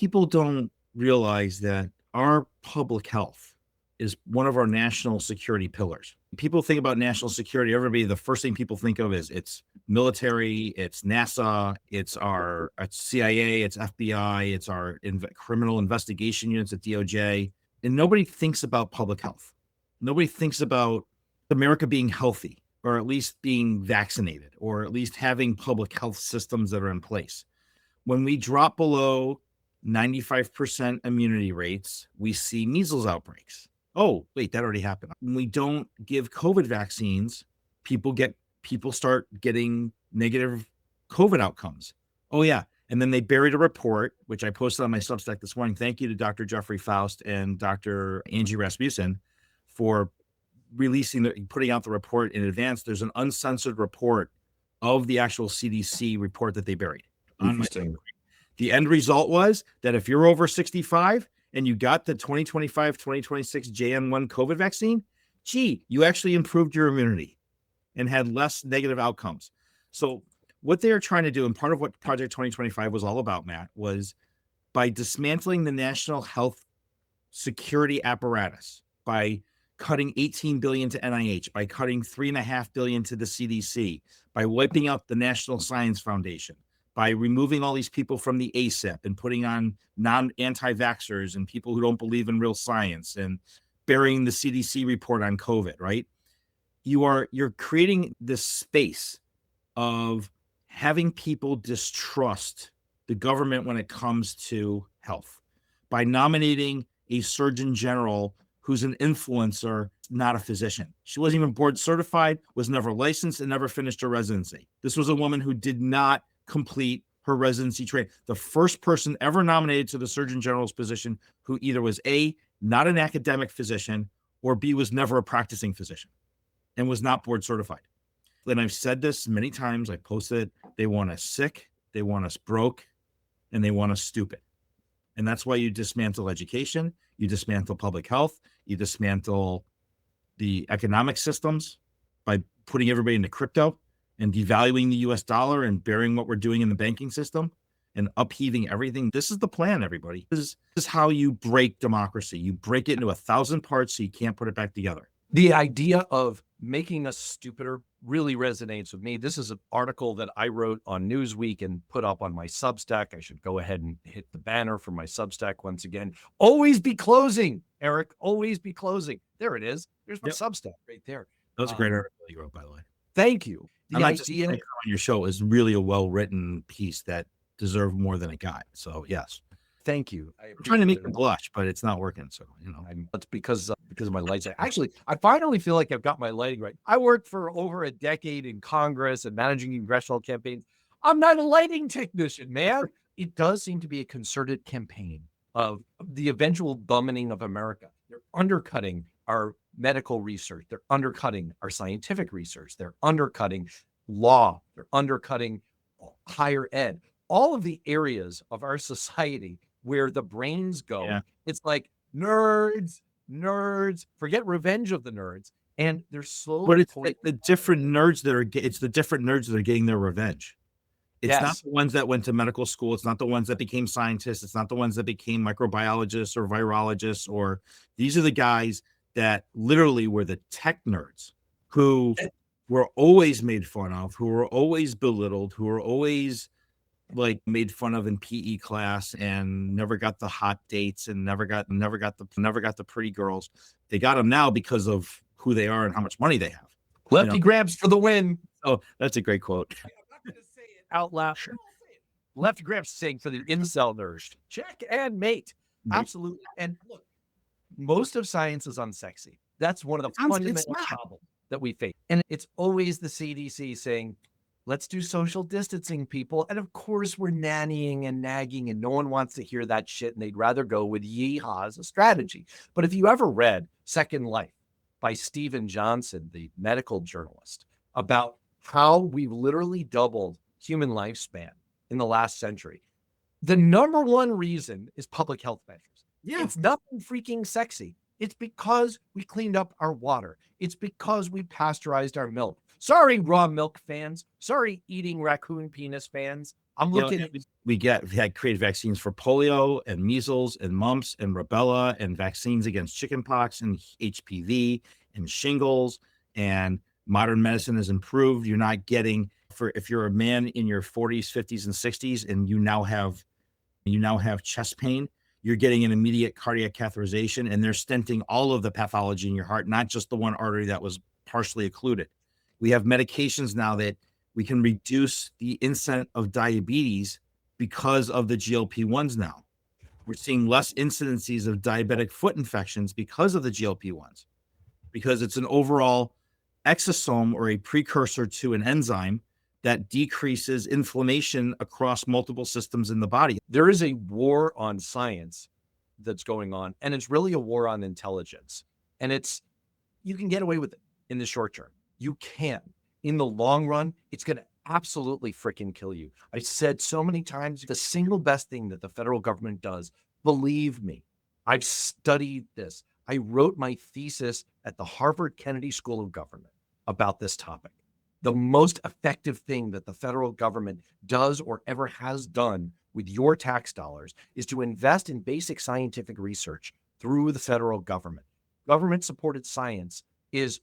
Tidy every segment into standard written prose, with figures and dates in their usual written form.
people don't realize that our public health is one of our national security pillars. People think about national security, everybody, the first thing people think of is it's military, it's NASA, it's CIA, it's FBI, it's our criminal investigation units at DOJ. And nobody thinks about public health. Nobody thinks about America being healthy, or at least being vaccinated, or at least having public health systems that are in place. When we drop below 95% immunity rates, we see measles outbreaks. Oh, wait, that already happened. When we don't give COVID vaccines, people start getting negative COVID outcomes. Oh, yeah. And then they buried a report, which I posted on my Substack this morning. Thank you to Dr. Jeffrey Faust and Dr. Angie Rasmussen for putting out the report in advance. There's an uncensored report of the actual CDC report that they buried. Interesting. The end result was that if you're over 65 and you got the 2025-2026 JN1 COVID vaccine, you actually improved your immunity and had less negative outcomes. So what they are trying to do, and part of what Project 2025 was all about, Matt, was by dismantling the national health security apparatus, by cutting $18 billion to NIH, by cutting $3.5 billion to the CDC, by wiping out the National Science Foundation, by removing all these people from the ACIP and putting on anti-vaxxers and people who don't believe in real science, and burying the CDC report on COVID, right? You're creating this space of having people distrust the government when it comes to health by nominating a surgeon general who's an influencer, not a physician. She wasn't even board certified, was never licensed, and never finished her residency. This was a woman who did not complete her residency training. The first person ever nominated to the Surgeon General's position who either was A, not an academic physician, or B, was never a practicing physician and was not board certified. And I've said this many times, I posted it, they want us sick, they want us broke, and they want us stupid. And that's why you dismantle education, you dismantle public health, you dismantle the economic systems by putting everybody into crypto and devaluing the US dollar and burying what we're doing in the banking system and upheaving everything. This is the plan, everybody. This is how you break democracy. You break it into 1,000 parts so you can't put it back together. The idea of making us stupider really resonates with me. This is an article that I wrote on Newsweek and put up on my Substack. I should go ahead and hit the banner for my Substack once again. Always be closing, Eric. Always be closing. There it is. There's my Substack right there. That was a great article you wrote, by the way. Thank you. The idea on your show is really a well-written piece that deserved more than it got. So yes. Thank you. I'm trying to make them blush, but it's not working. So, it's because of my lights. Actually, I finally feel like I've got my lighting right. I worked for over a decade in Congress and managing congressional campaigns. I'm not a lighting technician, man. It does seem to be a concerted campaign of the eventual bumming of America. They're undercutting our medical research. They're undercutting our scientific research. They're undercutting law. They're undercutting higher ed. All of the areas of our society where the brains go, It's like nerds, forget Revenge of the Nerds. And they're slowly. But it's the different nerds that are getting their revenge. It's not the ones that went to medical school. It's not the ones that became scientists. It's not the ones that became microbiologists or virologists, or these are the guys that literally were the tech nerds who were always made fun of, who were always belittled, who were always made fun of in PE class and never got the hot dates and never got the pretty girls. They got them now because of who they are and how much money they have. Lefty grabs for the win. Oh, that's a great quote. I'm not going to say it out loud. Sure. Lefty grabs saying for the incel nerds. Check and mate. Absolutely. And look, most of science is unsexy. That's one of the fundamental problems that we face. And it's always the CDC saying, let's do social distancing, people. And of course, we're nannying and nagging, and no one wants to hear that shit. And they'd rather go with yeehaw as a strategy. But if you ever read Second Life by Stephen Johnson, the medical journalist, about how we've literally doubled human lifespan in the last century, the number one reason is public health measures. Yeah. It's nothing freaking sexy. It's because we cleaned up our water. It's because we pasteurized our milk. Sorry, raw milk fans. Sorry, eating raccoon penis fans. I'm You know, looking at we had created vaccines for polio and measles and mumps and rubella and vaccines against chickenpox and HPV and shingles, and modern medicine has improved. You're not getting, for if you're a man in your 40s, 50s, and 60s, and you now have chest pain, you're getting an immediate cardiac catheterization, and they're stenting all of the pathology in your heart, not just the one artery that was partially occluded. We have medications now that we can reduce the incidence of diabetes because of the GLP-1s now. We're seeing less incidences of diabetic foot infections because of the GLP-1s, because it's an overall exosome or a precursor to an enzyme that decreases inflammation across multiple systems in the body. there is a war on science that's going on, and it's really a war on intelligence. And you can get away with it in the short term. You can. In the long run, it's going to absolutely freaking kill you. I said so many times, the single best thing that the federal government does, believe me, I've studied this. I wrote my thesis at the Harvard Kennedy School of Government about this topic. The most effective thing that the federal government does or ever has done with your tax dollars is to invest in basic scientific research through the federal government. Government-supported science is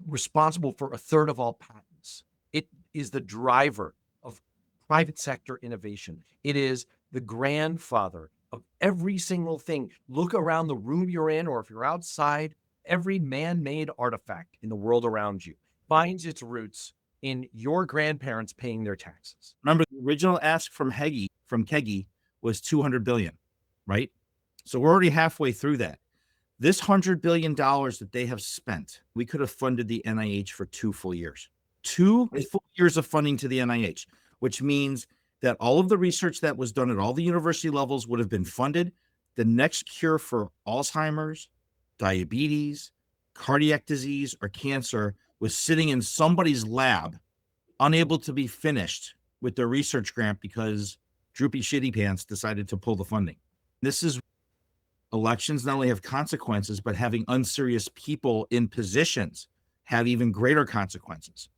responsible for a third of all patents. It is the driver of private sector innovation. It is the grandfather of every single thing. Look around the room you're in, or if you're outside, every man-made artifact in the world around you finds its roots in your grandparents paying their taxes. Remember, the original ask from Kegi was 200 billion, right? So we're already halfway through that. This $100 billion that they have spent, we could have funded the NIH for 2 full years. 2 full years of funding to the NIH, which means that all of the research that was done at all the university levels would have been funded. The next cure for Alzheimer's, diabetes, cardiac disease, or cancer was sitting in somebody's lab, unable to be finished with their research grant because Droopy Shitty Pants decided to pull the funding. This is elections not only have consequences, but having unserious people in positions have even greater consequences.